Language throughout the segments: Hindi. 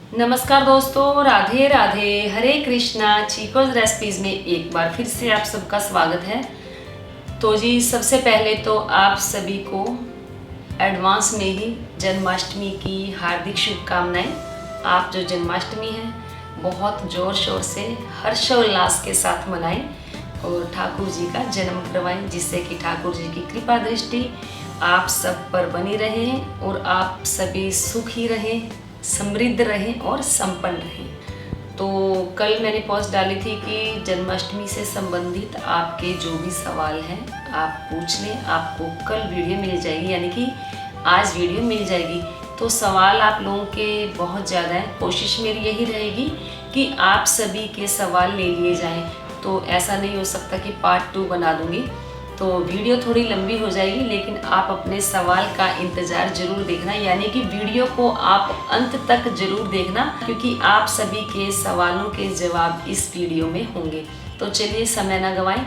नमस्कार दोस्तों, राधे राधे, हरे कृष्णा। चीकोज रेसिपीज़ में एक बार फिर से आप सबका स्वागत है। तो जी सबसे पहले तो आप सभी को एडवांस में ही जन्माष्टमी की हार्दिक शुभकामनाएं। आप जो जन्माष्टमी है बहुत ज़ोर शोर से हर्षोल्लास के साथ मनाएं और ठाकुर जी का जन्म करवाएं, जिससे कि ठाकुर जी की कृपा दृष्टि आप सब पर बनी रहे और आप सभी सुखी रहें, समृद्ध रहें और संपन्न रहें। तो कल मैंने पोस्ट डाली थी कि जन्माष्टमी से संबंधित आपके जो भी सवाल हैं आप पूछ लें, आपको कल वीडियो मिल जाएगी, यानी कि आज वीडियो मिल जाएगी। तो सवाल आप लोगों के बहुत ज़्यादा हैं, कोशिश मेरी यही रहेगी कि आप सभी के सवाल ले लिए जाएं। तो ऐसा नहीं हो सकता कि पार्ट 2 बना दूंगी, तो वीडियो थोड़ी लंबी हो जाएगी, लेकिन आप अपने सवाल का इंतज़ार ज़रूर देखना, यानी कि वीडियो को आप अंत तक ज़रूर देखना, क्योंकि आप सभी के सवालों के जवाब इस वीडियो में होंगे। तो चलिए समय ना गवाएं,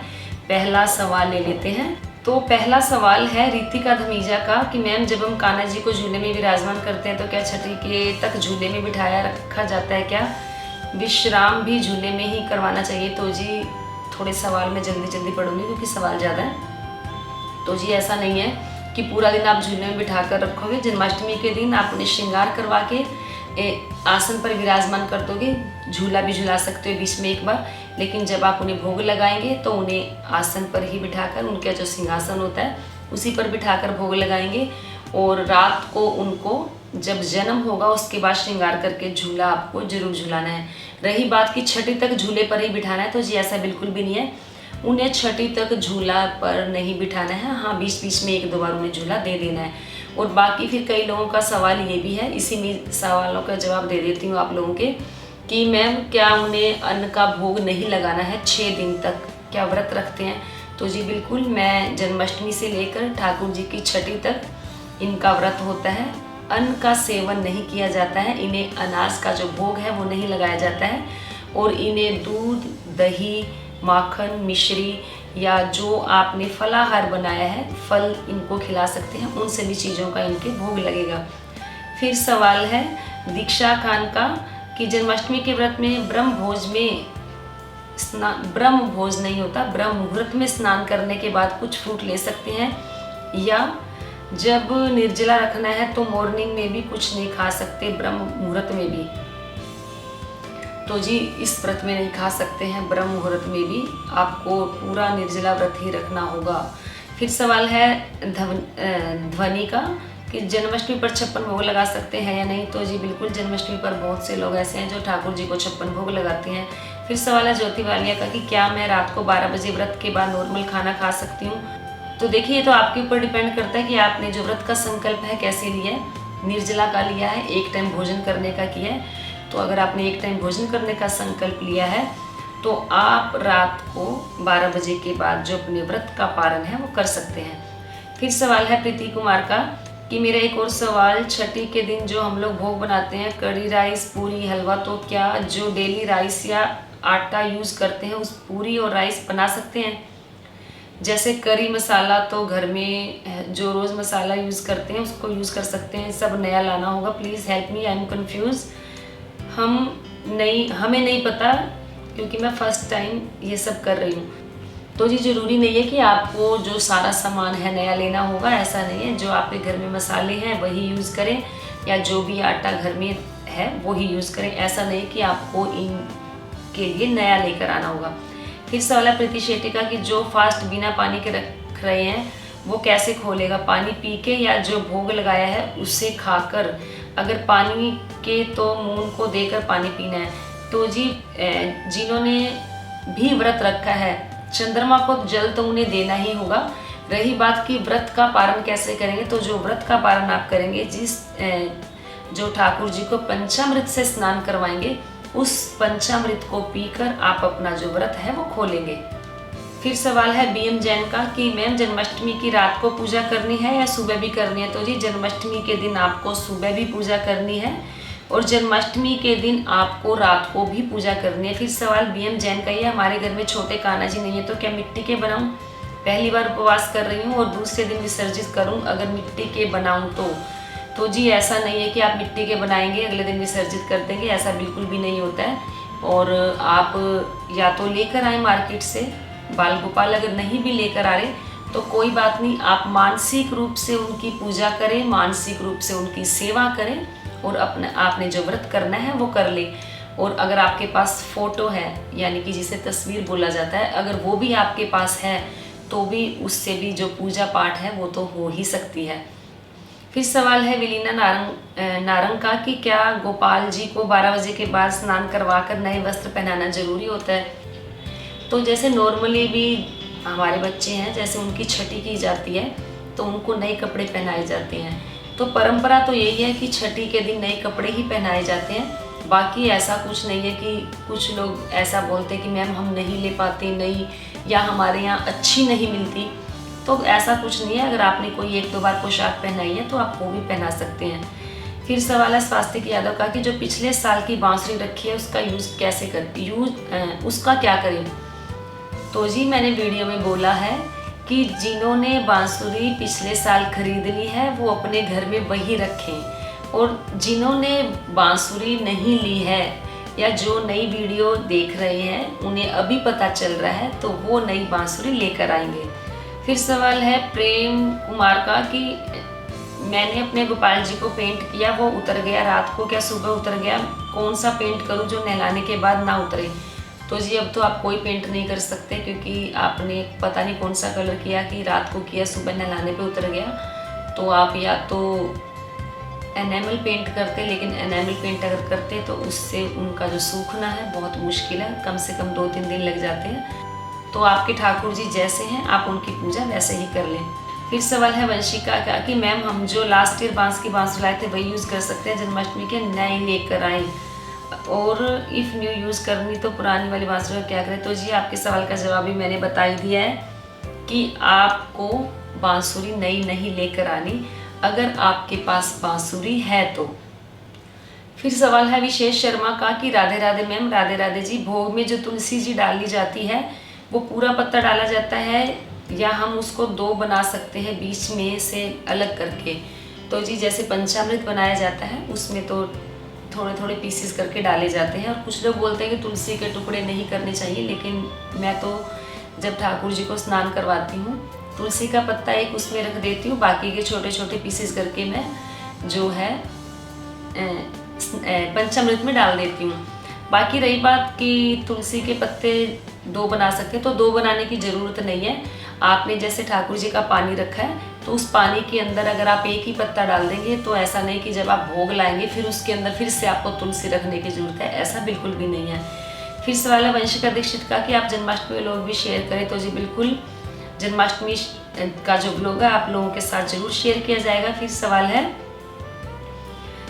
पहला सवाल ले लेते हैं। तो पहला सवाल है रितिका धमीजा का कि मैम जब हम कान्हा जी को झूले में विराजमान करते हैं तो क्या छठी के तक झूले में बिठाया रखा जाता है, क्या विश्राम भी झूले में ही करवाना चाहिए? तो जी थोड़े सवाल मैं जल्दी पढ़ूंगी क्योंकि सवाल ज़्यादा है। तो जी ऐसा नहीं है कि पूरा दिन आप झूले में बिठा कर रखोगे। जन्माष्टमी के दिन आप उन्हें श्रृंगार करवा के आसन पर विराजमान कर दोगे, झूला भी झूला सकते हो बीच में एक बार, लेकिन जब आप उन्हें भोग लगाएंगे तो उन्हें आसन पर ही बिठाकर, उनका जो सिंहासन होता है उसी पर बिठाकर भोग लगाएंगे। और रात को उनको जब जन्म होगा उसके बाद श्रृंगार करके झूला आपको जरूर झूलाना है। रही बात कि छठी तक झूले पर ही बिठाना है, तो जी ऐसा बिल्कुल भी नहीं है, उन्हें छठी तक झूला पर नहीं बिठाना है। हाँ, बीच बीच में एक दो बार उन्हें झूला दे देना है। और बाकी फिर कई लोगों का सवाल ये भी है, इसी में सवालों का जवाब दे देती हूँ आप लोगों के, कि मैम क्या उन्हें अन्न का भोग नहीं लगाना है 6 दिन तक, क्या व्रत रखते हैं? तो जी बिल्कुल, मैं जन्माष्टमी से लेकर ठाकुर जी की छठी तक इनका व्रत होता है। अन्न का सेवन नहीं किया जाता है, इन्हें अनाज का जो भोग है वो नहीं लगाया जाता है, और इन्हें दूध, दही, माखन, मिश्री या जो आपने फलाहार बनाया है, फल इनको खिला सकते हैं, उन सभी चीज़ों का इनके भोग लगेगा। फिर सवाल है दीक्षा खान का कि जन्माष्टमी के व्रत में ब्रह्म भोज नहीं होता, ब्रह्म मुहूर्त में स्नान करने के बाद कुछ फ्रूट ले सकते हैं, या जब निर्जला रखना है तो मॉर्निंग में भी कुछ नहीं खा सकते, ब्रह्म मुहूर्त में भी? तो जी इस व्रत में नहीं खा सकते हैं, ब्रह्म मुहूर्त में भी आपको पूरा निर्जला व्रत ही रखना होगा। फिर सवाल है ध्वनि का कि जन्माष्टमी पर 56 भोग लगा सकते हैं या नहीं? तो जी बिल्कुल, जन्माष्टमी पर बहुत से लोग ऐसे हैं जो ठाकुर जी को 56 भोग लगाते हैं। फिर सवाल है ज्योति वालिया का कि क्या मैं रात को 12 बजे व्रत के बाद नॉर्मल खाना खा सकती हूँ? तो देखिए, ये तो आपके ऊपर डिपेंड करता है कि आपने जो व्रत का संकल्प है कैसे लिया है। निर्जला का लिया है, एक टाइम भोजन करने का किया है, तो अगर आपने एक टाइम भोजन करने का संकल्प लिया है तो आप रात को 12 बजे के बाद जो अपने व्रत का पारण है वो कर सकते हैं। फिर सवाल है प्रीति कुमार का कि मेरा एक और सवाल, छठी के दिन जो हम लोग भोग बनाते हैं, कड़ी राइस, पूरी, हलवा, तो क्या जो डेली राइस या आटा यूज़ करते हैं उस पूरी और राइस बना सकते हैं? जैसे करी मसाला तो घर में जो रोज़ मसाला यूज़ करते हैं उसको यूज़ कर सकते हैं, सब नया लाना होगा? Please help me, I am confuse. हमें नहीं पता, क्योंकि मैं फर्स्ट टाइम ये सब कर रही हूँ। तो जी ज़रूरी नहीं है कि आपको जो सारा सामान है नया लेना होगा, ऐसा नहीं है। जो आपके घर में मसाले हैं वही यूज़ करें, या जो भी आटा घर में है वही यूज़ करें, ऐसा नहीं कि आपको इनके लिए नया लेकर आना होगा। फिर सवाल है प्रीति शेट्टी का कि जो फास्ट बिना पानी के रख रहे हैं वो कैसे खोलेगा, पानी पी के या जो भोग लगाया है उसे खाकर? अगर पानी के तो मुंह को देकर पानी पीना है। तो जी जिन्होंने भी व्रत रखा है, चंद्रमा को जल तो उन्हें देना ही होगा। रही बात कि व्रत का पारण कैसे करेंगे, तो जो व्रत का पारण आप करेंगे, जो ठाकुर जी को पंचामृत से स्नान करवाएंगे, उस पंचामृत को पीकर आप अपना जो व्रत है वो खोलेंगे। फिर सवाल है बीएम जैन का कि मैम जन्माष्टमी की रात को पूजा करनी है या सुबह भी करनी है? तो जी जन्माष्टमी के दिन आपको सुबह भी पूजा करनी है और जन्माष्टमी के दिन आपको रात को भी पूजा करनी है। फिर सवाल बीएम जैन का, ये हमारे घर में छोटे कान्हा जी नहीं है तो क्या मिट्टी के बनाऊं? पहली बार उपवास कर रही हूँ और दूसरे दिन विसर्जित करूँ, अगर मिट्टी के बनाऊँ तो? तो जी ऐसा नहीं है कि आप मिट्टी के बनाएंगे अगले दिन विसर्जित कर देंगे, ऐसा बिल्कुल भी नहीं होता है। और आप या तो लेकर आए मार्केट से बाल गोपाल, अगर नहीं भी लेकर आ रहे तो कोई बात नहीं, आप मानसिक रूप से उनकी पूजा करें, मानसिक रूप से उनकी सेवा करें और आपने जो व्रत करना है वो कर ले। और अगर आपके पास फ़ोटो है, यानी कि जिसे तस्वीर बोला जाता है, अगर वो भी आपके पास है तो भी उससे भी जो पूजा पाठ है वो तो हो ही सकती है। फिर सवाल है विलीना नारंग का कि क्या गोपाल जी को 12 बजे के बाद स्नान करवाकर नए वस्त्र पहनाना जरूरी होता है? तो जैसे नॉर्मली भी हमारे बच्चे हैं, जैसे उनकी छठी की जाती है तो उनको नए कपड़े पहनाए जाते हैं। तो परंपरा तो यही है कि छठी के दिन नए कपड़े ही पहनाए जाते हैं। बाकी ऐसा कुछ नहीं है कि कुछ लोग ऐसा बोलते हैं कि मैम हम नहीं ले पाते, नहीं, या हमारे यहाँ अच्छी नहीं मिलती। तो ऐसा कुछ नहीं है, अगर आपने कोई 1-2 बार पोशाक पहनाई है तो आप वो भी पहना सकते हैं। फिर सवाल है स्वास्थ्य यादव का कि जो पिछले साल की बांसुरी रखी है उसका उसका क्या करें? तो जी मैंने वीडियो में बोला है कि जिन्होंने बांसुरी पिछले साल खरीद ली है वो अपने घर में वही रखें, और जिन्होंने बांसुरी नहीं ली है या जो नई वीडियो देख रहे हैं उन्हें अभी पता चल रहा है तो वो नई बांसुरी लेकर आएंगे। फिर सवाल है प्रेम कुमार का कि मैंने अपने गोपाल जी को पेंट किया, वो उतर गया रात को, क्या सुबह उतर गया? कौन सा पेंट करूं जो नहलाने के बाद ना उतरे? तो जी अब तो आप कोई पेंट नहीं कर सकते, क्योंकि आपने पता नहीं कौन सा कलर किया कि रात को किया, सुबह नहलाने पे उतर गया। तो आप या तो एनामल पेंट करते, लेकिन एनामल पेंट अगर करते तो उससे उनका जो सूखना है बहुत मुश्किल है, कम से कम 2-3 दिन लग जाते हैं। तो आपके ठाकुर जी जैसे हैं आप उनकी पूजा वैसे ही कर लें। फिर सवाल है वंशिका का कि मैम हम जो लास्ट ईयर बांस की बांसुरी लाए थे वही यूज़ कर सकते हैं जन्माष्टमी के, नए लेकर आए, और इफ़ न्यू यूज़ करनी तो पुरानी वाली बांसुरी क्या करें? तो जी आपके सवाल का जवाब भी मैंने बता ही दिया है कि आपको बांसुरी नई नहीं लेकर आनी, अगर आपके पास बांसुरी है तो। फिर सवाल है विशेष शर्मा का कि राधे राधे मैम। राधे राधे जी, भोग में जो तुलसी जी डाली जाती है वो पूरा पत्ता डाला जाता है या हम उसको 2 बना सकते हैं बीच में से अलग करके? तो जी जैसे पंचामृत बनाया जाता है उसमें तो थोड़े थोड़े पीसेस करके डाले जाते हैं, और कुछ लोग बोलते हैं कि तुलसी के टुकड़े नहीं करने चाहिए, लेकिन मैं तो जब ठाकुर जी को स्नान करवाती हूँ तुलसी का पत्ता एक उसमें रख देती हूँ, बाकी के छोटे छोटे पीसेस करके मैं जो है पंचामृत में डाल देती हूँ। बाकी रही बात कि तुलसी के पत्ते 2 बना सकते हैं, तो 2 बनाने की ज़रूरत नहीं है। आपने जैसे ठाकुर जी का पानी रखा है तो उस पानी के अंदर अगर आप एक ही पत्ता डाल देंगे तो ऐसा नहीं कि जब आप भोग लाएंगे फिर उसके अंदर फिर से आपको तुलसी रखने की ज़रूरत है, ऐसा बिल्कुल भी नहीं है। फिर सवाल है वंशिका दीक्षित का कि आप जन्माष्टमी में लोग भी शेयर करें। तो जी बिल्कुल, जन्माष्टमी का जो ब्लॉग है आप लोगों के साथ जरूर शेयर किया जाएगा। फिर सवाल है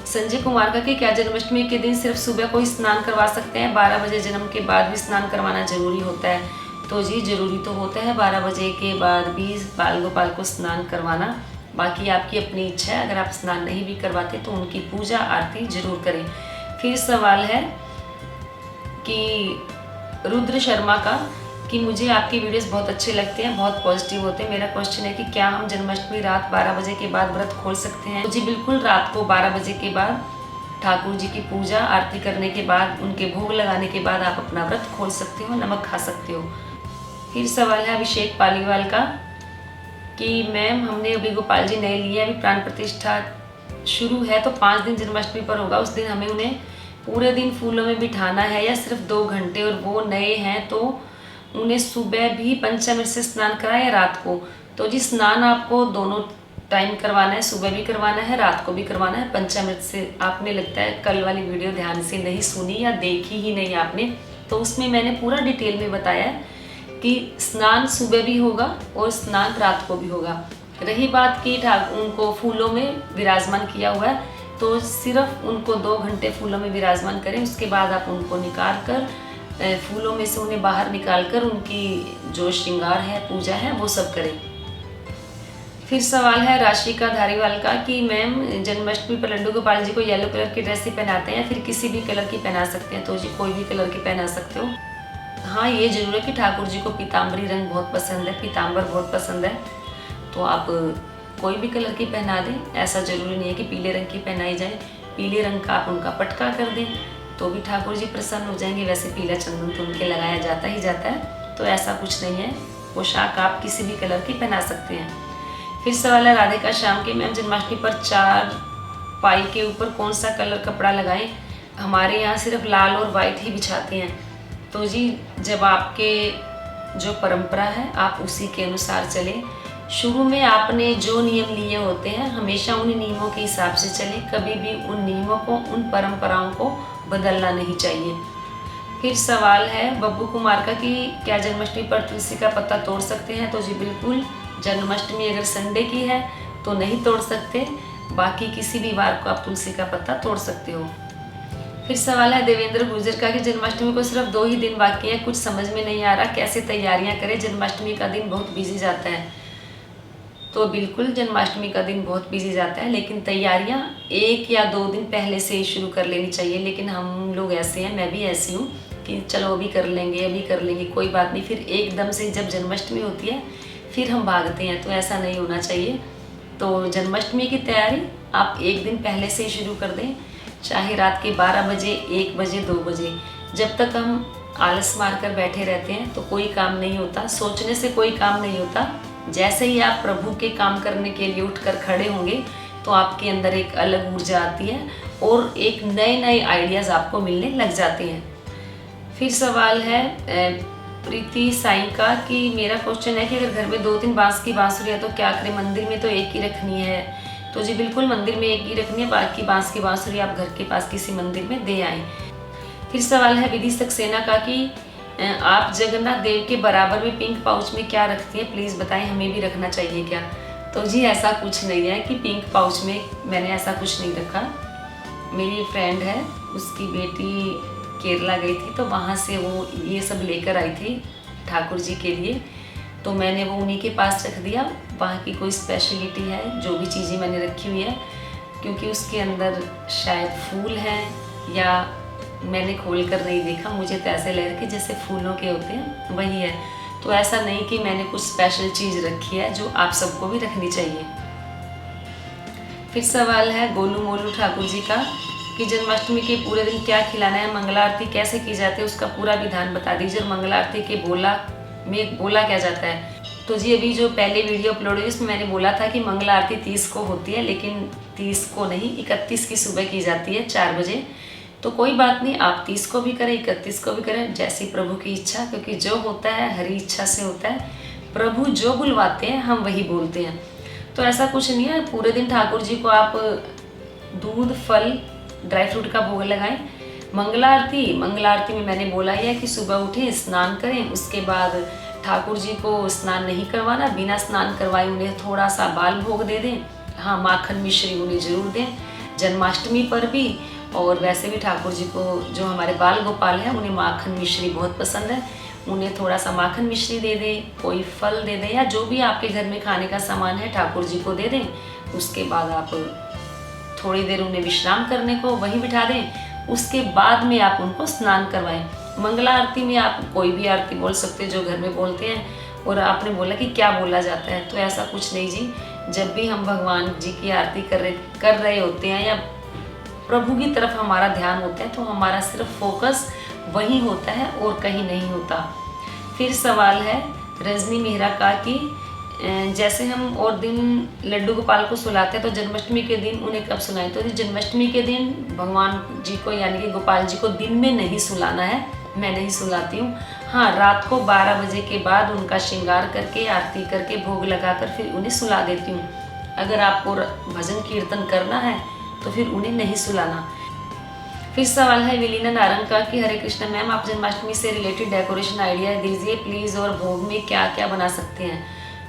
संजय कुमार का कि क्या जन्माष्टमी के दिन सिर्फ सुबह को ही स्नान करवा सकते हैं, 12 बजे जन्म के बाद भी स्नान करवाना जरूरी होता है? तो जी जरूरी तो होता है 12 बजे के बाद भी बाल गोपाल को स्नान करवाना, बाकी आपकी अपनी इच्छा है। अगर आप स्नान नहीं भी करवाते तो उनकी पूजा आरती जरूर करें। फिर सवाल है कि रुद्र शर्मा का कि मुझे आपकी वीडियोस बहुत अच्छे लगते हैं, बहुत पॉजिटिव होते हैं। मेरा क्वेश्चन है कि क्या हम जन्माष्टमी रात 12 बजे के बाद व्रत खोल सकते हैं? तो जी बिल्कुल, रात को 12 बजे के बाद ठाकुर जी की पूजा आरती करने के बाद, उनके भोग लगाने के बाद आप अपना व्रत खोल सकते हो, नमक खा सकते हो। फिर सवाल है अभिषेक पालीवाल का कि मैम हमने अभी गोपाल जी नए लिए, अभी प्राण प्रतिष्ठा शुरू है तो 5 दिन जन्माष्टमी पर होगा, उस दिन हमें उन्हें पूरे दिन फूलों में बिठाना है या सिर्फ 2 घंटे, और वो नए हैं तो उन्हें सुबह भी पंचामृत से स्नान कराएं या रात को? तो जी स्नान आपको दोनों टाइम करवाना है, सुबह भी करवाना है, रात को भी करवाना है पंचामृत से। आपने लगता है कल वाली वीडियो ध्यान से नहीं सुनी या देखी ही नहीं आपने, तो उसमें मैंने पूरा डिटेल में बताया है कि स्नान सुबह भी होगा और स्नान रात को भी होगा। रही बात कि उनको फूलों में विराजमान किया हुआ है तो सिर्फ उनको 2 घंटे फूलों में विराजमान करें, उसके बाद आप उनको निकाल कर फूलों में से उन्हें बाहर निकाल कर उनकी जो श्रृंगार है, पूजा है, वो सब करें। फिर सवाल है राशिका धारीवाल का कि मैम जन्माष्टमी पर लड्डू गोपाल जी को येलो कलर की ड्रेस ही पहनाते हैं, फिर किसी भी कलर की पहना सकते हैं? तो जी कोई भी कलर की पहना सकते हो। हाँ, ये जरूर है कि ठाकुर जी को पीताम्बरी रंग बहुत पसंद है, पीताम्बर बहुत पसंद है, तो आप कोई भी कलर की पहना दें, ऐसा ज़रूरी नहीं है कि पीले रंग की पहनाई जाए। पीले रंग का आप उनका पटका कर दें तो भी ठाकुर जी प्रसन्न हो जाएंगे। वैसे पीला चंदन तो उनके लगाया जाता ही जाता है, तो ऐसा कुछ नहीं है। पोशाक आप किसी भी कलर की पहना सकते हैं। फिर सवाल है राधे का श्याम की मैम जन्माष्टमी पर 4 पाई के ऊपर कौन सा कलर कपड़ा लगाएं? हमारे यहाँ सिर्फ लाल और वाइट ही बिछाते हैं। तो जी, जब आपके जो परंपरा है आप उसी के अनुसार चलें। शुरू में आपने जो नियम लिए होते हैं हमेशा उन नियमों के हिसाब से चलें। कभी भी उन नियमों को, उन परंपराओं को बदलना नहीं चाहिए। फिर सवाल है बब्बू कुमार का कि क्या जन्माष्टमी पर तुलसी का पत्ता तोड़ सकते हैं? तो जी बिल्कुल, जन्माष्टमी अगर संडे की है तो नहीं तोड़ सकते, बाकी किसी भी वार को आप तुलसी का पत्ता तोड़ सकते हो। फिर सवाल है देवेंद्र गुर्जर का कि जन्माष्टमी को सिर्फ 2 ही दिन बाकी हैं, कुछ समझ में नहीं आ रहा, कैसे तैयारियां करें? जन्माष्टमी का दिन बहुत बिजी जाता है। तो बिल्कुल जन्माष्टमी का दिन बहुत बिजी जाता है, लेकिन तैयारियां 1 या 2 दिन पहले से ही शुरू कर लेनी चाहिए। लेकिन हम लोग ऐसे हैं, मैं भी ऐसी हूँ कि चलो अभी कर लेंगे, अभी कर लेंगे, कोई बात नहीं। फिर एकदम से जब जन्माष्टमी होती है फिर हम भागते हैं, तो ऐसा नहीं होना चाहिए। तो जन्माष्टमी की तैयारी आप 1 दिन पहले से ही शुरू कर दें, चाहे रात के 12 बजे, 1 बजे, 2 बजे। जब तक हम आलस मार कर बैठे रहते हैं तो कोई काम नहीं होता, सोचने से कोई काम नहीं होता। जैसे ही आप प्रभु के काम करने के लिए उठकर खड़े होंगे तो आपके अंदर एक अलग ऊर्जा आती है और एक नए नए आइडियाज़ आपको मिलने लग जाते हैं। फिर सवाल है प्रीति साई का कि मेरा क्वेश्चन है कि अगर घर में 2-3 बांस की बांसुरी है तो क्या करें? मंदिर में तो एक ही रखनी है। तो जी बिल्कुल, मंदिर में एक ही रखनी है, बाकी बांस की बांसुरी आप घर के पास किसी मंदिर में दे आएँ। फिर सवाल है विधि सक्सेना का कि आप जगन्नाथ देव के बराबर में पिंक पाउच में क्या रखती हैं, प्लीज़ बताएं, हमें भी रखना चाहिए क्या? तो जी ऐसा कुछ नहीं है कि पिंक पाउच में मैंने ऐसा कुछ नहीं रखा। मेरी फ्रेंड है, उसकी बेटी केरला गई थी तो वहाँ से वो ये सब लेकर आई थी ठाकुर जी के लिए, तो मैंने वो उन्हीं के पास रख दिया। वहाँ की कोई स्पेशलिटी है जो भी चीज़ें मैंने रखी हुई है, क्योंकि उसके अंदर शायद फूल हैं या मैंने खोल कर नहीं देखा, मुझे तो ऐसे लग रहा कि जैसे फूलों के होते हैं वही है। तो ऐसा नहीं कि मैंने कुछ स्पेशल चीज़ रखी है जो आप सबको भी रखनी चाहिए। फिर सवाल है गोलू मोलू ठाकुर जी का कि जन्माष्टमी के पूरे दिन क्या खिलाना है, मंगला आरती कैसे की जाती है, उसका पूरा विधान बता दीजिए। और मंगला आरती के बोला क्या जाता है? तो जी अभी जो पहले वीडियो अपलोड हुई उसमें मैंने बोला था कि मंगला आरती 30 को होती है, लेकिन 30 को नहीं, 31 की सुबह की जाती है 4 बजे। तो कोई बात नहीं, आप 30 को भी करें, 31 को भी करें, जैसी प्रभु की इच्छा, क्योंकि जो होता है हरी इच्छा से होता है। प्रभु जो बुलवाते हैं हम वही बोलते हैं। तो ऐसा कुछ नहीं है, पूरे दिन ठाकुर जी को आप दूध, फल, ड्राई फ्रूट का भोग लगाएं। मंगला आरती में मैंने बोला ही है कि सुबह उठें, स्नान करें, उसके बाद ठाकुर जी को स्नान नहीं करवाना, बिना स्नान करवाए उन्हें थोड़ा सा बाल भोग दे दें। हाँ, माखन मिश्री उन्हें जरूर दें, जन्माष्टमी पर भी। और वैसे भी ठाकुर जी को, जो हमारे बाल गोपाल हैं, उन्हें माखन मिश्री बहुत पसंद है, उन्हें थोड़ा सा माखन मिश्री दे दें, कोई फल दे दें, या जो भी आपके घर में खाने का सामान है ठाकुर जी को दे दें। उसके बाद आप थोड़ी देर उन्हें विश्राम करने को वहीं बिठा दें, उसके बाद में आप उनको स्नान करवाएं। मंगला आरती में आप कोई भी आरती बोल सकते हैं जो घर में बोलते हैं। और आपने बोला कि क्या बोला जाता है, तो ऐसा कुछ नहीं जी। जब भी हम भगवान जी की आरती कर रहे होते हैं या प्रभु की तरफ हमारा ध्यान होता है तो हमारा सिर्फ फोकस वही होता है और कहीं नहीं होता। फिर सवाल है रजनी मेहरा का कि जैसे हम और दिन लड्डू गोपाल को सुलाते हैं तो जन्माष्टमी के दिन उन्हें कब सुलाएं? तो जन्माष्टमी के दिन भगवान जी को यानी कि गोपाल जी को दिन में नहीं सुलाना है, मैं नहीं सुलाती हूँ। हाँ, रात को 12 बजे के बाद उनका श्रृंगार करके, आरती करके, भोग लगाकर फिर उन्हें सुला देती हूँ। अगर आपको भजन कीर्तन करना है तो फिर उन्हें नहीं सुलाना। फिर सवाल है विलीना नारंग का कि हरे कृष्ण मैम, आप जन्माष्टमी से रिलेटेड डेकोरेशन आइडिया दीजिए प्लीज़, और भोग में क्या क्या बना सकते हैं?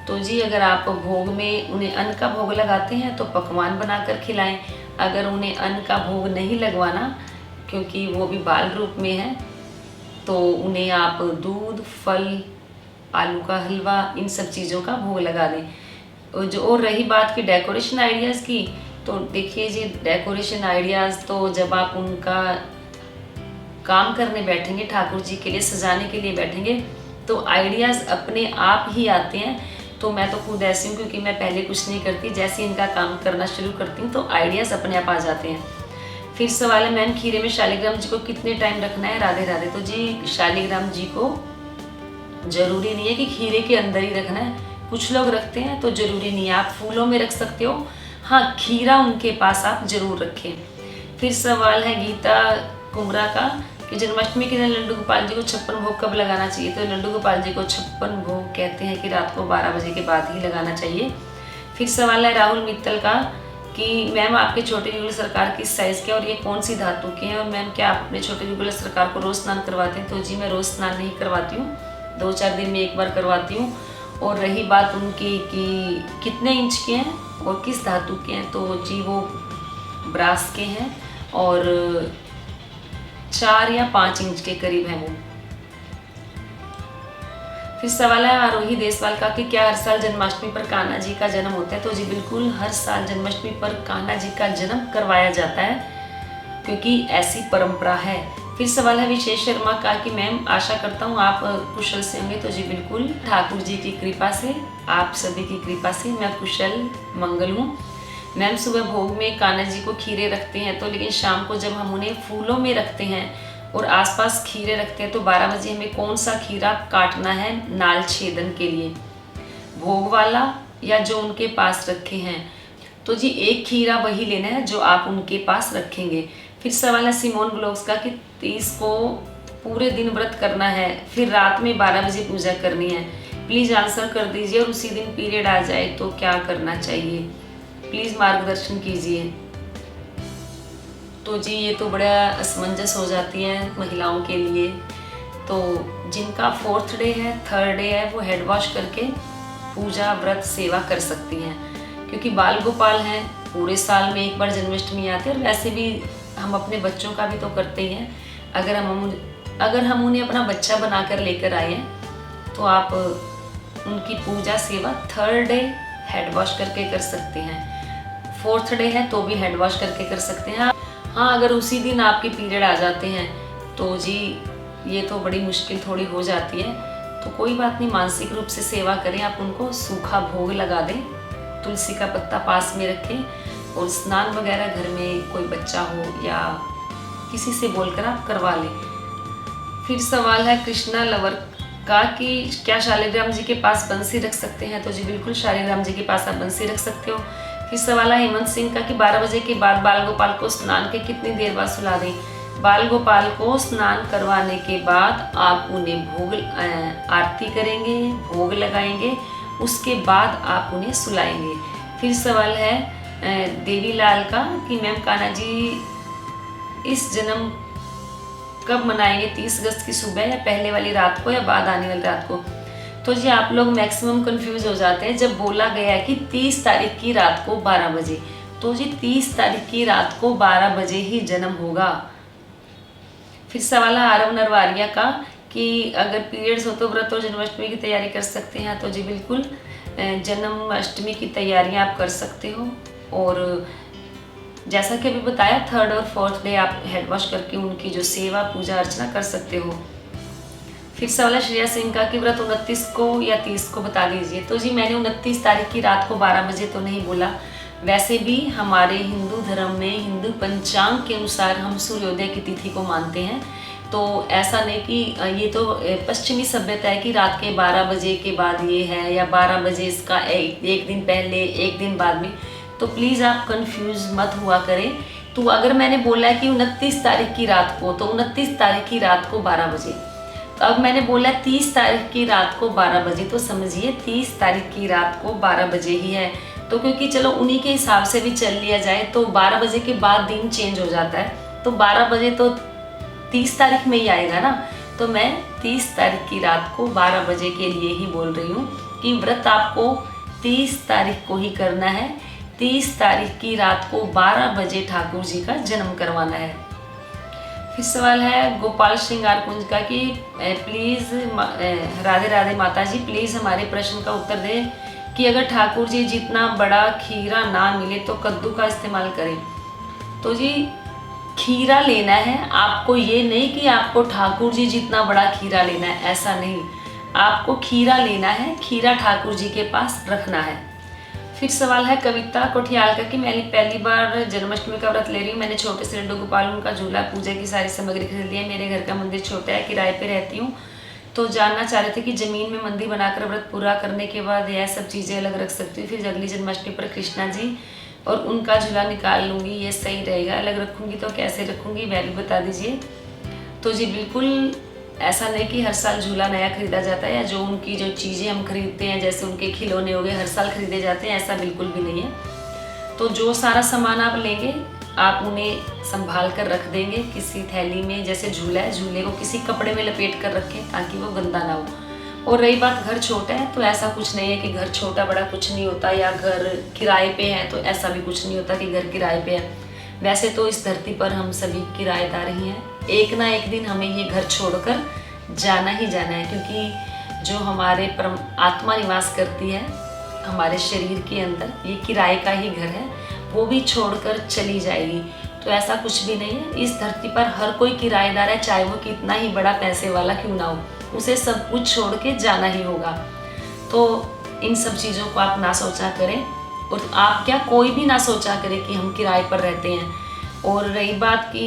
तो जी अगर आप भोग में उन्हें अन्न का भोग लगाते हैं तो पकवान बनाकर खिलाएं। अगर उन्हें अन्न का भोग नहीं लगवाना, क्योंकि वो भी बाल रूप में है, तो उन्हें आप दूध, फल, आलू का हलवा, इन सब चीज़ों का भोग लगा दें। और रही बात की डेकोरेशन आइडियाज़ की, तो देखिए जी, डेकोरेशन आइडियाज़ तो जब आप उनका काम करने बैठेंगे, ठाकुर जी के लिए सजाने के लिए बैठेंगे, तो आइडियाज़ अपने आप ही आते हैं। तो मैं तो खुद ऐसी हूँ, क्योंकि मैं पहले कुछ नहीं करती, जैसे इनका काम करना शुरू करती हूँ तो आइडियाज़ अपने आप आ जाते हैं। फिर सवाल है मैम खीरे में शालिग्राम जी को कितने टाइम रखना है? राधे राधे। तो जी शालिग्राम जी को ज़रूरी नहीं है कि खीरे के अंदर ही रखना है, कुछ लोग रखते हैं तो ज़रूरी नहीं है, आप फूलों में रख सकते हो। हाँ, खीरा उनके पास आप ज़रूर रखें। फिर सवाल है गीता कुमरा का कि जन्माष्टमी के दिन लड्डू गोपाल जी को 56 भोग कब लगाना चाहिए? तो लड्डू गोपाल जी को 56 भोग कहते हैं कि रात को 12 बजे के बाद ही लगाना चाहिए। फिर सवाल है राहुल मित्तल का कि मैम आपके छोटे युगल सरकार किस साइज़ के और ये कौन सी धातु के हैं, और मैम क्या आप अपने छोटे युगल सरकार को रोज़ स्नान करवाते हैं? तो जी मैं रोज़ स्नान नहीं करवाती हूँ, 2-4 दिन में एक बार करवाती हूँ। और रही बात उनकी कि कितने इंच के हैं और किस धातु के हैं, तो जी वो ब्रास के हैं और 4 या 5 इंच के करीब है वो। फिर सवाल है आरोही देसवाल का कि क्या हर साल जन्माष्टमी पर कान्हा जी का जन्म होता है? तो जी बिल्कुल हर साल जन्माष्टमी पर कान्हा जी का जन्म करवाया जाता है, क्योंकि ऐसी परंपरा है। फिर सवाल है विशेष शर्मा का कि मैम आशा करता हूँ आप कुशल से होंगे। तो जी बिल्कुल ठाकुर जी की कृपा से, आप सभी की कृपा से मैं कुशल मंगल हूँ। मैम सुबह भोग में कान्हा जी को खीरे रखते हैं, तो लेकिन शाम को जब हम उन्हें फूलों में रखते हैं और आसपास खीरे रखते हैं तो 12 बजे हमें कौन सा खीरा काटना है नाल छेदन के लिए, भोग वाला या जो उनके पास रखे हैं? तो जी एक खीरा वही लेना है जो आप उनके पास रखेंगे। फिर सवाल है सिमोन ब्लॉग्स का कि 30 को पूरे दिन व्रत करना है, फिर रात में 12 बजे पूजा करनी है, प्लीज़ आंसर कर दीजिए, और उसी दिन पीरियड आ जाए तो क्या करना चाहिए? प्लीज़ मार्गदर्शन कीजिए। तो जी ये तो बड़ा असमंजस हो जाती है महिलाओं के लिए। तो जिनका 4th डे है, 3rd डे है, वो हेड वॉश करके पूजा व्रत सेवा कर सकती हैं, क्योंकि बाल गोपाल हैं, पूरे साल में एक बार जन्माष्टमी आती है। और वैसे भी हम अपने बच्चों का भी तो करते ही हैं। अगर हम उन्हें अपना बच्चा बनाकर लेकर आए हैं तो आप उनकी पूजा सेवा 3rd डे हेड वॉश करके कर सकते हैं, 4th डे है तो भी हेड वॉश करके कर सकते हैं। हाँ, अगर उसी दिन आपके पीरियड आ जाते हैं तो जी ये तो बड़ी मुश्किल थोड़ी हो जाती है। तो कोई बात नहीं, मानसिक रूप से सेवा करें, आप उनको सूखा भोग लगा दें, तुलसी का पत्ता पास में रखें और स्नान वगैरह घर में कोई बच्चा हो या किसी से बोलकर आप करवा लें। फिर सवाल है कृष्णा लवर का कि क्या शालिग्राम जी के पास बंसी रख सकते हैं? तो जी बिल्कुल शालिग्राम जी के पास आप बंसी रख सकते हो। फिर सवाल है हेमंत सिंह का कि 12 बजे के बाद बाल गोपाल को स्नान के कितनी देर बाद सुला दें? बाल गोपाल को स्नान करवाने के बाद आप उन्हें भोग आरती करेंगे, भोग लगाएंगे, उसके बाद आप उन्हें सुलाएंगे। फिर सवाल है देवीलाल का कि मैम कान्हा जी इस जन्म कब मनाएंगे? 30 अगस्त की सुबह या पहले वाली रात को या बाद आने वाली रात को? तो जी आप लोग मैक्सिमम कंफ्यूज हो जाते हैं जब बोला गया है कि 30 तारीख की रात को 12 बजे। तो जी 30 तारीख की रात को 12 बजे ही जन्म होगा। फिर सवाल है आरव नरवारिया का कि अगर पीरियड्स हो तो व्रत और जन्माष्टमी की तैयारी कर सकते हैं? तो जी बिल्कुल जन्माष्टमी की तैयारियां आप कर सकते हो, और जैसा कि अभी बताया 3rd और 4th डे आप हेड वॉश करके उनकी जो सेवा पूजा अर्चना कर सकते हो। फिर सवाल है श्रेया सिंह का कि व्रत 29 को या 30 को बता दीजिए। तो जी मैंने 29 तारीख की रात को 12 बजे तो नहीं बोला, वैसे भी हमारे हिंदू धर्म में हिंदू पंचांग के अनुसार हम सूर्योदय की तिथि को मानते हैं। तो ऐसा नहीं कि ये तो पश्चिमी सभ्यता है कि रात के 12 बजे के बाद ये है या 12 बजे इसका एक दिन पहले एक दिन बाद में। तो प्लीज़ आप कंफ्यूज मत हुआ करें। तो अगर मैंने बोला है कि 29 तारीख की रात को, तो 29 तारीख की रात को 12 बजे। तो अब मैंने बोला 30 तारीख की रात को 12 बजे, तो समझिए 30 तारीख की रात को 12 बजे ही है। तो क्योंकि चलो उन्हीं के हिसाब से भी चल लिया जाए तो 12 बजे के बाद दिन चेंज हो जाता है, तो 12 बजे तो 30 तारीख में ही आएगा ना। तो मैं 30 तारीख की रात को 12 बजे के लिए ही बोल रही हूँ कि व्रत आपको 30 तारीख को ही करना है। 30 तारीख की रात को 12 बजे ठाकुर जी का जन्म करवाना है। फिर सवाल है गोपाल श्रृंगार कुंज का कि प्लीज़ राधे राधे माता जी, प्लीज़ हमारे प्रश्न का उत्तर दें कि अगर ठाकुर जी जितना बड़ा खीरा ना मिले तो कद्दू का इस्तेमाल करें। तो जी खीरा लेना है आपको, ये नहीं कि आपको ठाकुर जी जितना बड़ा खीरा लेना है, ऐसा नहीं। आपको खीरा लेना है, खीरा ठाकुर जी के पास रखना है। फिर सवाल है कविता कोठियाल का कि मैं पहली बार जन्माष्टमी का व्रत ले रही हूँ। मैंने छोटे से लड्डू गोपाल, उनका झूला, पूजा की सारी सामग्री खरीद ली है। मेरे घर का मंदिर छोटा है, किराए पे रहती हूँ, तो जानना चाह रहे थे कि ज़मीन में मंदिर बनाकर व्रत पूरा करने के बाद यह सब चीज़ें अलग रख सकती हूँ, फिर अगली जन्माष्टमी पर कृष्णा जी और उनका झूला निकाल लूँगी, ये सही रहेगा? अलग रखूँगी तो कैसे रखूँगी, वह भी बता दीजिए। तो जी बिल्कुल ऐसा नहीं कि हर साल झूला नया खरीदा जाता है, या जो उनकी जो चीज़ें हम खरीदते हैं जैसे उनके खिलौने हो गए हर साल खरीदे जाते हैं, ऐसा बिल्कुल भी नहीं है। तो जो सारा सामान आप लेंगे आप उन्हें संभाल कर रख देंगे किसी थैली में। जैसे झूला है, झूले को किसी कपड़े में लपेट कर रखें ताकि वो गंदा ना हो। और रही बात घर छोटा है, तो ऐसा कुछ नहीं है कि घर छोटा बड़ा कुछ नहीं होता, या घर किराए पे है तो ऐसा भी कुछ नहीं होता कि घर किराए पे है। वैसे तो इस धरती पर हम सभी किराएदार ही हैं, एक ना एक दिन हमें ये घर छोड़कर जाना ही जाना है, क्योंकि जो हमारे परम आत्मा निवास करती है हमारे शरीर के अंदर, ये किराए का ही घर है, वो भी छोड़कर चली जाएगी। तो ऐसा कुछ भी नहीं है, इस धरती पर हर कोई किराएदार है, चाहे वो कितना ही बड़ा पैसे वाला क्यों ना हो, उसे सब कुछ छोड़ के जाना ही होगा। तो इन सब चीज़ों को आप ना सोचा करें, और आप क्या कोई भी ना सोचा करे कि हम किराए पर रहते हैं। और रही बात कि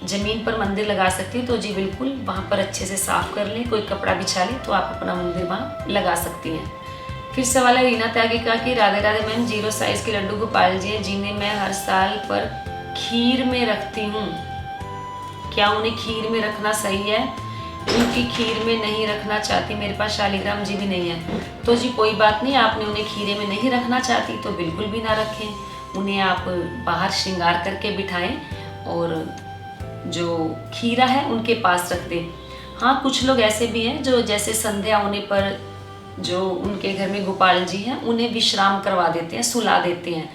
ज़मीन पर मंदिर लगा सकती है, तो जी बिल्कुल वहाँ पर अच्छे से साफ़ कर लें, कोई कपड़ा बिछा लें तो आप अपना मंदिर वहाँ लगा सकती हैं। फिर सवाल है रीना त्यागी का कि राधे राधे मैम, 0 साइज़ के लड्डू गोपाल जी हैं जिन्हें मैं हर साल पर खीर में रखती हूँ, क्या उन्हें खीर में रखना सही है? उनकी खीर में नहीं रखना चाहती, मेरे पास शालिग्राम जी भी नहीं है। तो जी कोई बात नहीं, आपने उन्हें खीरे में नहीं रखना चाहती तो बिल्कुल भी ना रखें, उन्हें आप बाहर श्रृंगार करके बिठाएं और जो खीरा है उनके पास रख दें। हाँ, कुछ लोग ऐसे भी हैं जो जैसे संध्या होने पर जो उनके घर में गोपाल जी हैं उन्हें विश्राम करवा देते हैं, सुला देते हैं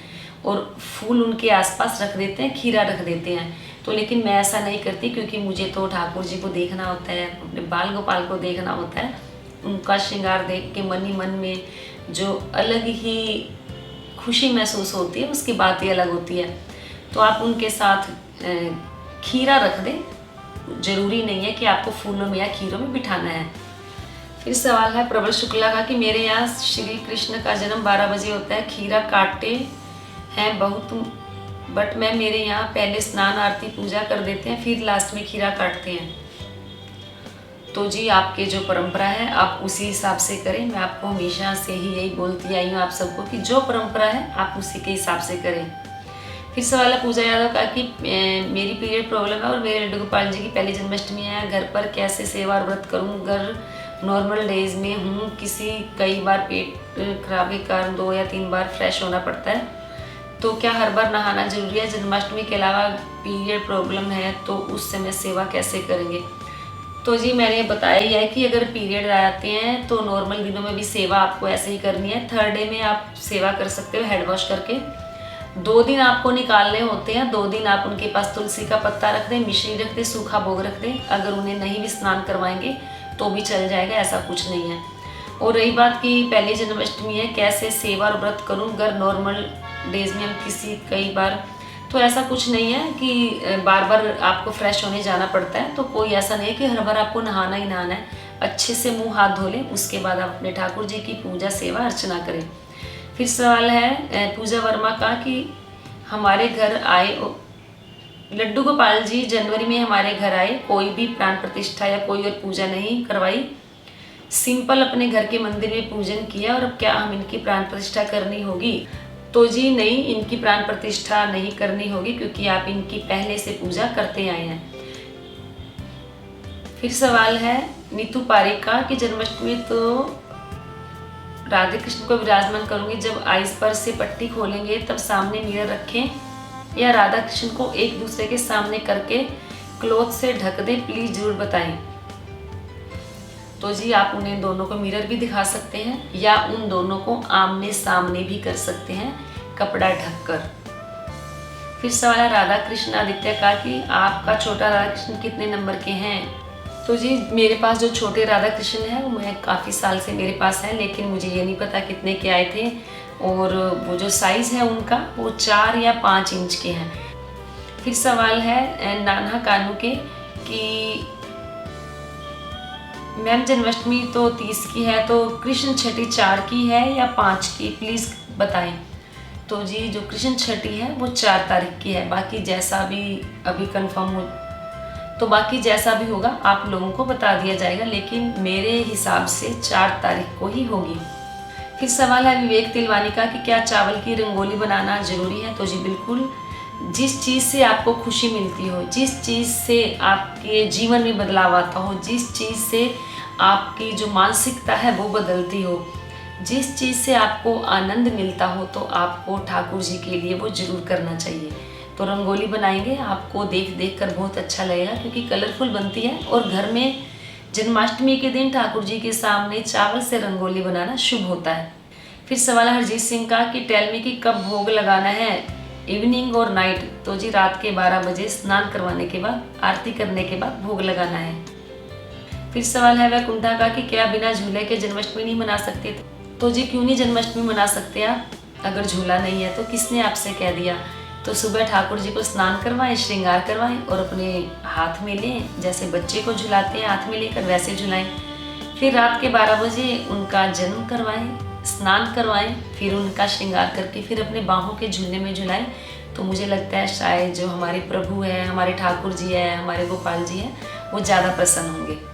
और फूल उनके आसपास रख देते हैं, खीरा रख देते हैं। तो लेकिन मैं ऐसा नहीं करती, क्योंकि मुझे तो ठाकुर जी को देखना होता है, अपने बाल गोपाल को देखना होता है। उनका श्रृंगार देख के मन ही मन में जो अलग ही खुशी महसूस होती है उसकी बात ही अलग होती है। तो आप उनके साथ खीरा रख दें, ज़रूरी नहीं है कि आपको फूलों में या खीरों में बिठाना है। फिर सवाल है प्रबल शुक्ला का कि मेरे यहाँ श्री कृष्ण का जन्म 12 बजे होता है, खीरा काटते हैं बहुत, बट मैं मेरे यहाँ पहले स्नान आरती पूजा कर देते हैं, फिर लास्ट में खीरा काटते हैं। तो जी आपके जो परंपरा है आप उसी हिसाब से करें। मैं आपको हमेशा से ही यही बोलती आई हूँ आप सबको कि जो परंपरा है आप उसी के हिसाब से करें। फिर सवाल है पूजा यादव का कि मेरी पीरियड प्रॉब्लम है और मेरे लड्डू गोपाल जी की पहली जन्माष्टमी है, घर पर कैसे सेवा और व्रत करूँ? घर नॉर्मल डेज में हूँ, कई बार पेट खराब के कारण 2 या 3 बार फ्रेश होना पड़ता है, तो क्या हर बार नहाना जरूरी है? जन्माष्टमी के अलावा पीरियड प्रॉब्लम है तो उस समय सेवा कैसे करेंगे? तो जी मैंने बताया ही है कि अगर पीरियड आते हैं तो नॉर्मल दिनों में भी सेवा आपको ऐसे ही करनी है। 3rd डे में आप सेवा कर सकते हो हेड वॉश करके। 2 दिन आपको निकालने होते हैं, 2 दिन आप उनके पास तुलसी का पत्ता रख दें, मिश्री रख दें, सूखा भोग रख दें। अगर उन्हें नहीं भी स्नान करवाएंगे तो भी चल जाएगा, ऐसा कुछ नहीं है। और रही बात कि पहली जन्माष्टमी है कैसे सेवा और व्रत करूँ? अगर नॉर्मल डेज में हम कई बार, तो ऐसा कुछ नहीं है कि बार बार आपको फ्रेश होने जाना पड़ता है, तो कोई ऐसा नहीं है कि हर बार आपको नहाना ही नहाना है। अच्छे से मुंह हाथ धो लें, उसके बाद आप अपने ठाकुर जी की पूजा सेवा अर्चना करें। फिर सवाल है पूजा वर्मा का कि हमारे घर आए लड्डू गोपाल जी जनवरी में हमारे घर आए, कोई भी प्राण प्रतिष्ठा या कोई और पूजा नहीं करवाई, सिंपल अपने घर के मंदिर में पूजन किया, और अब क्या हम इनकी प्राण प्रतिष्ठा करनी होगी? तो जी नहीं, इनकी प्राण प्रतिष्ठा नहीं करनी होगी, क्योंकि आप इनकी पहले से पूजा करते आए हैं। फिर सवाल है नीतू पारिक का कि जन्माष्टमी तो राधे कृष्ण को विराजमान करूंगी, जब आइस पर से पट्टी खोलेंगे तब सामने मिरर रखें या राधा कृष्ण को एक दूसरे के सामने करके क्लॉथ से ढक दें? प्लीज जरूर बताएं। तो जी आप उन्हें दोनों को मिरर भी दिखा सकते हैं या उन दोनों को आमने सामने भी कर सकते हैं कपड़ा ढककर। फिर सवाल है राधा कृष्ण आदित्य का कि आपका छोटा राधा कृष्ण कितने नंबर के हैं? तो जी मेरे पास जो छोटे राधा कृष्ण है वो मैं काफ़ी साल से मेरे पास है, लेकिन मुझे ये नहीं पता कितने के आए थे, और वो जो साइज़ है उनका वो 4 या 5 इंच के हैं। फिर सवाल है नाना कानू के कि मैम जन्माष्टमी तो 30 की है, तो कृष्ण छठी 4 की है या 5 की, प्लीज़ बताएं। तो जी जो कृष्ण छठी है वो 4 तारीख की है, बाकी जैसा भी अभी कंफर्म हो, तो बाकी जैसा भी होगा आप लोगों को बता दिया जाएगा, लेकिन मेरे हिसाब से 4 तारीख को ही होगी। फिर सवाल है विवेक तिलवानी का कि क्या चावल की रंगोली बनाना ज़रूरी है। तो जी बिल्कुल, जिस चीज़ से आपको खुशी मिलती हो, जिस चीज़ से आपके जीवन में बदलाव आता हो, जिस चीज़ से आपकी जो मानसिकता है वो बदलती हो, जिस चीज़ से आपको आनंद मिलता हो, तो आपको ठाकुर जी के लिए वो ज़रूर करना चाहिए। तो रंगोली बनाएंगे, आपको देख देख कर बहुत अच्छा लगेगा, क्योंकि कलरफुल बनती है और घर में जन्माष्टमी के दिन ठाकुर जी के सामने चावल से रंगोली बनाना शुभ होता है। फिर सवाल है हरजीत सिंह का कि टेल मी कि कब भोग लगाना है, इवनिंग और नाइट। तो जी रात के 12 बजे स्नान करवाने के बाद, आरती करने के बाद भोग लगाना है। फिर सवाल है वैकुंठा का कि क्या बिना झूले के जन्माष्टमी नहीं मना सकते। तो जी क्यों नहीं जन्माष्टमी मना सकते आप, अगर झूला नहीं है तो किसने आपसे कह दिया। तो सुबह ठाकुर जी को स्नान करवाएं, श्रृंगार करवाएं और अपने हाथ में लें, जैसे बच्चे को झुलाते हैं हाथ में लेकर वैसे झुलाएं। फिर रात के 12 बजे उनका जन्म करवाएं, स्नान करवाएं, फिर उनका श्रृंगार करके फिर अपने बाहों के झूले में झुलाएं। तो मुझे लगता है शायद जो हमारे प्रभु है, हमारे ठाकुर जी है, हमारे गोपाल जी हैं, वो ज़्यादा प्रसन्न होंगे।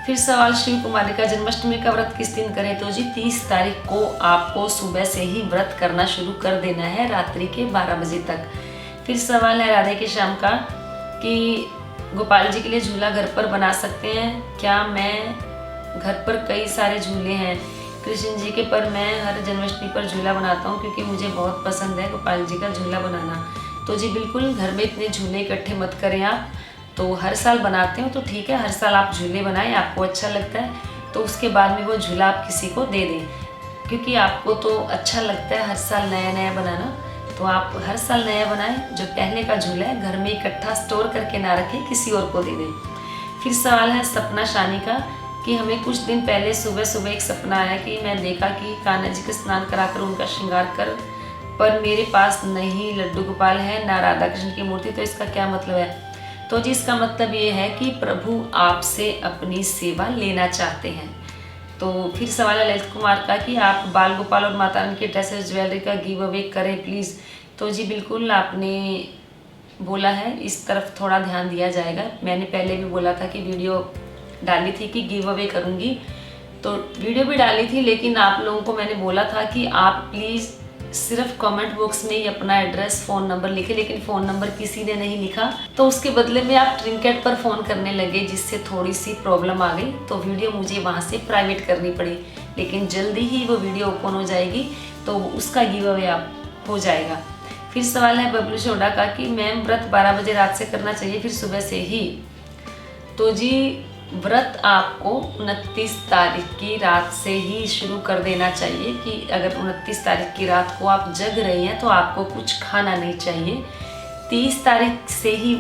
फिर सवाल शिव कुमारी का जन्माष्टमी का व्रत किस दिन करें। तो जी 30 तारीख को आपको सुबह से ही व्रत करना शुरू कर देना है, रात्रि के 12 बजे तक। फिर सवाल है राधे के श्याम का कि गोपाल जी के लिए झूला घर पर बना सकते हैं क्या। मैं घर पर कई सारे झूले हैं कृष्ण जी के, पर मैं हर जन्माष्टमी पर झूला बनाता हूँ क्योंकि मुझे बहुत पसंद है गोपाल जी का झूला बनाना। तो जी बिल्कुल, घर में इतने झूले इकट्ठे मत करें आप। तो हर साल बनाते हो तो ठीक है, हर साल आप झूले बनाएं, आपको अच्छा लगता है तो उसके बाद में वो झूला आप किसी को दे दें, क्योंकि आपको तो अच्छा लगता है हर साल नया नया बनाना। तो आप हर साल नया बनाएं, जो पहले का झूला है घर में इकट्ठा स्टोर करके ना रखें, किसी और को दे दें। फिर सवाल है सपना शानी का कि हमें कुछ दिन पहले सुबह सुबह एक सपना आया कि मैं देखा कि कान्हा जी का स्नान कराकर उनका श्रृंगार कर, पर मेरे पास नहीं लड्डू गोपाल है ना राधा कृष्ण की मूर्ति, तो इसका क्या मतलब है। तो जी इसका मतलब ये है कि प्रभु आपसे अपनी सेवा लेना चाहते हैं। तो फिर सवाल है ललित कुमार का कि आप बाल गोपाल और माता रानी के ड्रेसेस ज्वेलरी का गिव अवे करें प्लीज़। तो जी बिल्कुल, आपने बोला है, इस तरफ थोड़ा ध्यान दिया जाएगा। मैंने पहले भी बोला था कि वीडियो डाली थी कि गिव अवे करूँगी, तो वीडियो भी डाली थी, लेकिन आप लोगों को मैंने बोला था कि आप प्लीज़ सिर्फ कमेंट बॉक्स में ही अपना एड्रेस, फ़ोन नंबर लिखे, लेकिन फ़ोन नंबर किसी ने नहीं लिखा। तो उसके बदले में आप ट्रिंकेट पर फ़ोन करने लगे, जिससे थोड़ी सी प्रॉब्लम आ गई, तो वीडियो मुझे वहाँ से प्राइवेट करनी पड़ी। लेकिन जल्दी ही वो वीडियो ओपन हो जाएगी तो उसका गिव अवे आप हो जाएगा। फिर सवाल है बबलू शोडा का कि मैम व्रत 12 बजे रात से करना चाहिए फिर सुबह से ही। तो जी व्रत आपको 29 तारीख की रात से ही शुरू कर देना चाहिए, कि अगर 29 तारीख की रात को आप जग रहे हैं तो आपको कुछ खाना नहीं चाहिए। 30 तारीख से ही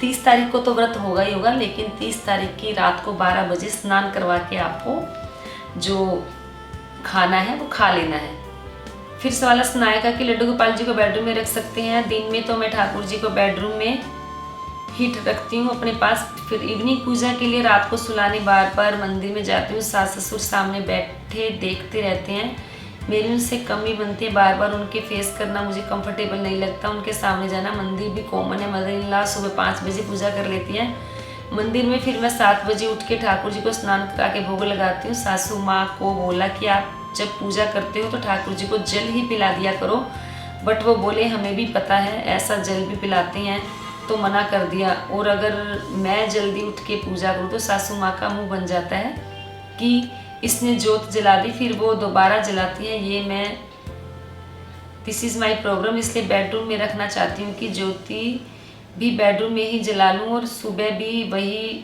30 तारीख को तो व्रत होगा ही होगा, लेकिन 30 तारीख की रात को 12 बजे स्नान करवा के आपको जो खाना है वो खा लेना है। फिर सवाल है स्नायका कि लड्डू गोपाल जी को बेडरूम में रख सकते हैं। दिन में तो मैं ठाकुर जी को बेडरूम में ही रखती हूँ अपने पास। फिर इवनिंग पूजा के लिए रात को सुलाने बार बार मंदिर में जाती हूँ, सास ससुर सामने बैठे देखते रहते हैं, मेरी उनसे कमी बनती है, बार बार उनके फेस करना मुझे कंफर्टेबल नहीं लगता, उनके सामने जाना। मंदिर भी कॉमन है, मदर इन लॉ सुबह 5 बजे पूजा कर लेती हैं मंदिर में। फिर मैं 7 बजे उठ के ठाकुर जी को स्नान करा के भोग लगाती हूँ। सासू माँ को बोला कि आप जब पूजा करते हो तो ठाकुर जी को जल ही पिला दिया करो, बट वो बोले हमें भी पता है ऐसा जल भी पिलाते हैं, तो मना कर दिया। और अगर मैं जल्दी उठ के पूजा करूँ तो सासू माँ का मुंह बन जाता है कि इसने जोत जला दी, फिर वो दोबारा जलाती है। ये मैं दिस इज़ माई प्रॉब्लम, इसलिए बेडरूम में रखना चाहती हूँ कि ज्योति भी बेडरूम में ही जला लूँ और सुबह भी वही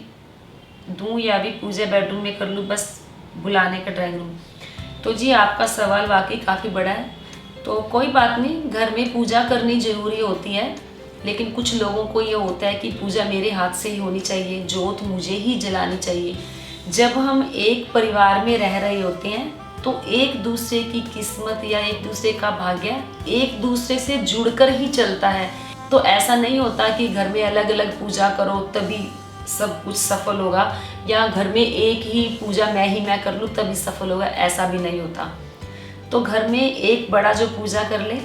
दूँ, या भी पूजा बेडरूम में कर लूँ, बस बुलाने का ड्राइंग रूम। तो जी आपका सवाल वाकई काफ़ी बड़ा है, तो कोई बात नहीं, घर में पूजा करनी ज़रूरी होती है, लेकिन कुछ लोगों को ये होता है कि पूजा मेरे हाथ से ही होनी चाहिए, जोत मुझे ही जलानी चाहिए। जब हम एक परिवार में रह रहे होते हैं तो एक दूसरे की किस्मत या एक दूसरे का भाग्य एक दूसरे से जुड़कर ही चलता है। तो ऐसा नहीं होता कि घर में अलग अलग पूजा करो तभी सब कुछ सफल होगा, या घर में एक ही पूजा मैं कर लूँ तभी सफल होगा, ऐसा भी नहीं होता। तो घर में एक बड़ा जो पूजा कर ले,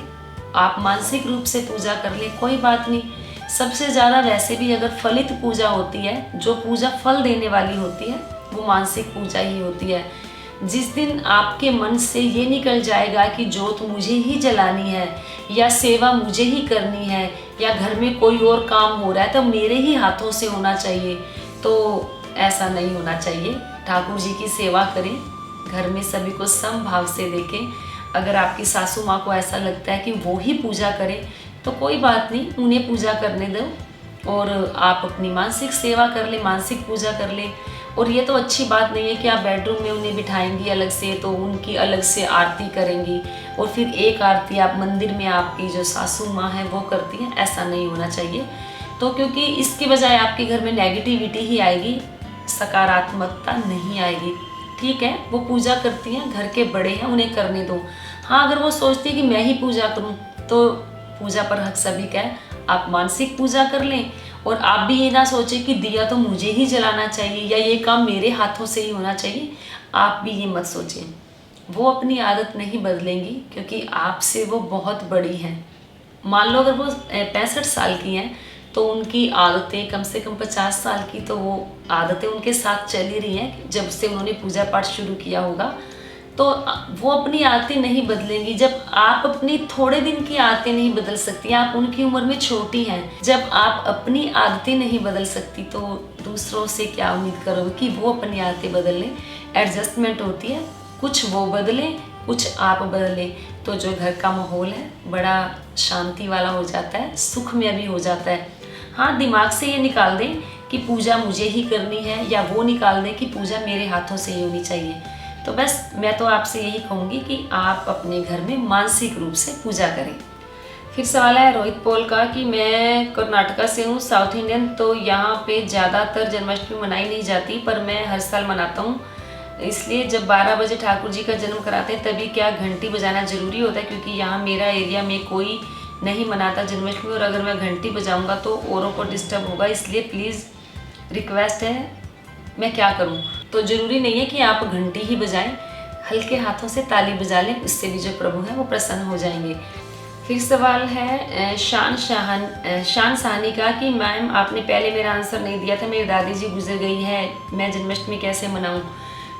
आप मानसिक रूप से पूजा कर ले, कोई बात नहीं। सबसे ज़्यादा वैसे भी अगर फलित पूजा होती है, जो पूजा फल देने वाली होती है, वो मानसिक पूजा ही होती है। जिस दिन आपके मन से ये निकल जाएगा कि जोत मुझे ही जलानी है, या सेवा मुझे ही करनी है, या घर में कोई और काम हो रहा है तो मेरे ही हाथों से होना चाहिए, तो ऐसा नहीं होना चाहिए। ठाकुर जी की सेवा करें, घर में सभी को समभाव से देखें। अगर आपकी सासू माँ को ऐसा लगता है कि वो ही पूजा करें तो कोई बात नहीं, उन्हें पूजा करने दो और आप अपनी मानसिक सेवा कर ले, मानसिक पूजा कर ले। और ये तो अच्छी बात नहीं है कि आप बेडरूम में उन्हें बिठाएंगी अलग से, तो उनकी अलग से आरती करेंगी और फिर एक आरती आप मंदिर में आपकी जो सासू माँ है वो करती हैं, ऐसा नहीं होना चाहिए। तो क्योंकि इसके बजाय आपके घर में नेगेटिविटी ही आएगी, सकारात्मकता नहीं आएगी। ठीक है, वो पूजा करती हैं, घर के बड़े हैं, उन्हें करने दो। हाँ, अगर वो सोचती है कि मैं ही पूजा करूँ, तो पूजा पर हक सभी का है, आप मानसिक पूजा कर लें। और आप भी ये ना सोचें कि दिया तो मुझे ही जलाना चाहिए या ये काम मेरे हाथों से ही होना चाहिए, आप भी ये मत सोचें। वो अपनी आदत नहीं बदलेंगी क्योंकि आपसे वो बहुत बड़ी हैं। मान लो अगर वो 65 साल की हैं तो उनकी आदतें कम से कम 50 साल की, तो वो आदतें उनके साथ चल ही रही हैं जब से उन्होंने पूजा पाठ शुरू किया होगा। तो वो अपनी आदतें नहीं बदलेंगी। जब आप अपनी थोड़े दिन की आदतें नहीं बदल सकती, आप उनकी उम्र में छोटी हैं, जब आप अपनी आदतें नहीं बदल सकती तो दूसरों से क्या उम्मीद करोगे कि वो अपनी आदतें बदल लें। एडजस्टमेंट होती है, कुछ वो बदलें, कुछ आप बदलें, तो जो घर का माहौल है बड़ा शांति वाला हो जाता है, सुख में भी हो जाता है। हाँ, दिमाग से ये निकाल दें कि पूजा मुझे ही करनी है, या वो निकाल दें कि पूजा मेरे हाथों से ही होनी चाहिए। तो बस मैं तो आपसे यही कहूँगी कि आप अपने घर में मानसिक रूप से पूजा करें। फिर सवाल है रोहित पॉल का कि मैं कर्नाटका से हूँ, साउथ इंडियन, तो यहाँ पे ज़्यादातर जन्माष्टमी मनाई नहीं जाती, पर मैं हर साल मनाता हूँ। इसलिए जब 12 बजे ठाकुर जी का जन्म कराते हैं तभी क्या घंटी बजाना ज़रूरी होता है? क्योंकि यहाँ मेरा एरिया में कोई नहीं मनाता जन्माष्टमी, और अगर मैं घंटी बजाऊँगा तो औरों को डिस्टर्ब होगा, इसलिए प्लीज़ रिक्वेस्ट है, मैं क्या करूं? तो ज़रूरी नहीं है कि आप घंटी ही बजाएं, हल्के हाथों से ताली बजा लें, उससे भी जो प्रभु हैं वो प्रसन्न हो जाएंगे। फिर सवाल है शान साहनी का कि मैम आपने पहले मेरा आंसर नहीं दिया था, मेरी दादी जी गुजर गई है, मैं जन्माष्टमी कैसे मनाऊं?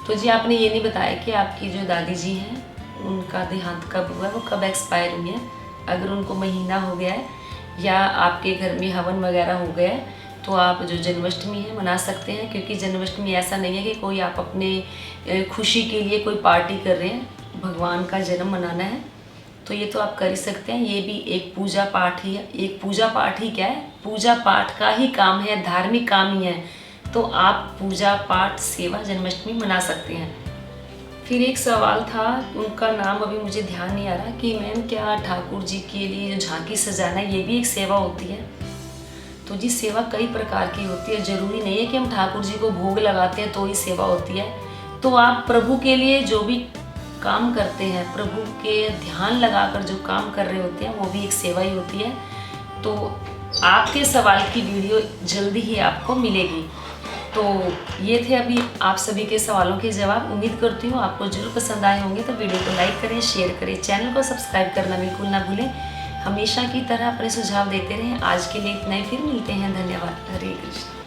तो जी आपने ये नहीं बताया कि आपकी जो दादी जी हैं उनका देहांत कब हुआ, वो कब एक्सपायर हुई हैं। अगर उनको महीना हो गया है या आपके घर में हवन वगैरह हो गया है तो आप जो जन्माष्टमी है मना सकते हैं। क्योंकि जन्माष्टमी ऐसा नहीं है कि कोई आप अपने खुशी के लिए कोई पार्टी कर रहे हैं, भगवान का जन्म मनाना है तो ये तो आप कर ही सकते हैं। ये भी एक पूजा पाठ ही है, एक पूजा पाठ ही क्या है, पूजा पाठ का ही काम है, धार्मिक काम ही है। तो आप पूजा पाठ सेवा जन्माष्टमी मना सकते हैं। फिर एक सवाल था, उनका नाम अभी मुझे ध्यान नहीं आ रहा, कि मैम क्या ठाकुर जी के लिए जो झांकी सजाना है ये भी एक सेवा होती है? तो जी सेवा कई प्रकार की होती है, ज़रूरी नहीं है कि हम ठाकुर जी को भोग लगाते हैं तो ही सेवा होती है। तो आप प्रभु के लिए जो भी काम करते हैं, प्रभु के ध्यान लगाकर जो काम कर रहे होते हैं वो भी एक सेवा ही होती है। तो आपके सवाल की वीडियो जल्दी ही आपको मिलेगी। तो ये थे अभी आप सभी के सवालों के जवाब। उम्मीद करती हूँ आपको जरूर पसंद आए होंगे। तो वीडियो को लाइक करें, शेयर करें, चैनल को सब्सक्राइब करना बिल्कुल ना भूलें। हमेशा की तरह अपने सुझाव देते रहें। आज के लिए इतना ही, फिर मिलते हैं। धन्यवाद। हरे कृष्ण।